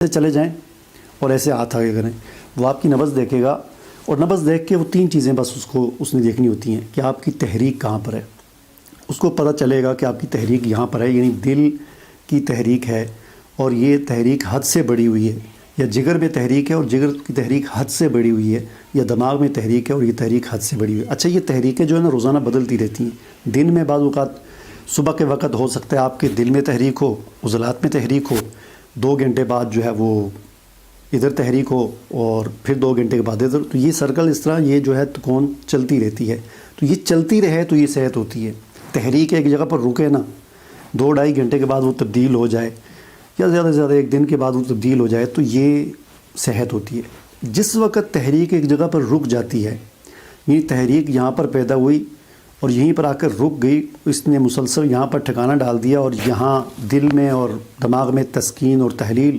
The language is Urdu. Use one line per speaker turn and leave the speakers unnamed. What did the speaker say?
سے چلے جائیں اور ایسے ہاتھ آگے کریں، وہ آپ کی نبض دیکھے گا، اور نبض دیکھ کے وہ 3 چیزیں بس اس نے دیکھنی ہوتی ہیں کہ آپ کی تحریک کہاں پر ہے۔ اس کو پتہ چلے گا کہ آپ کی تحریک یہاں پر ہے، یعنی دل کی تحریک ہے اور یہ تحریک حد سے بڑھی ہوئی ہے، یا جگر میں تحریک ہے اور جگر کی تحریک حد سے بڑھی ہوئی ہے، یا دماغ میں تحریک ہے اور یہ تحریک حد سے بڑھی ہوئی ہے۔ اچھا، یہ تحریکیں جو ہے نا روزانہ بدلتی رہتی ہیں۔ دن میں بعض اوقات صبح کے وقت ہو سکتا ہے آپ کے دل میں تحریک ہو، عضلات میں تحریک ہو، 2 گھنٹے بعد جو ہے وہ ادھر تحریک ہو، اور پھر 2 گھنٹے کے بعد ادھر، تو یہ سرکل اس طرح یہ جو ہے کون چلتی رہتی ہے۔ تو یہ چلتی رہے تو یہ صحت ہوتی ہے۔ تحریک ایک جگہ پر رکے نا، 2-2.5 گھنٹے کے بعد وہ تبدیل ہو جائے، یا زیادہ سے زیادہ 1 دن کے بعد وہ تبدیل ہو جائے، تو یہ صحت ہوتی ہے۔ جس وقت تحریک ایک جگہ پر رک جاتی ہے، یہ تحریک یہاں پر پیدا ہوئی اور یہیں پر آ کر رک گئی، اس نے مسلسل یہاں پر ٹھکانہ ڈال دیا اور یہاں دل میں اور دماغ میں تسکین اور تحلیل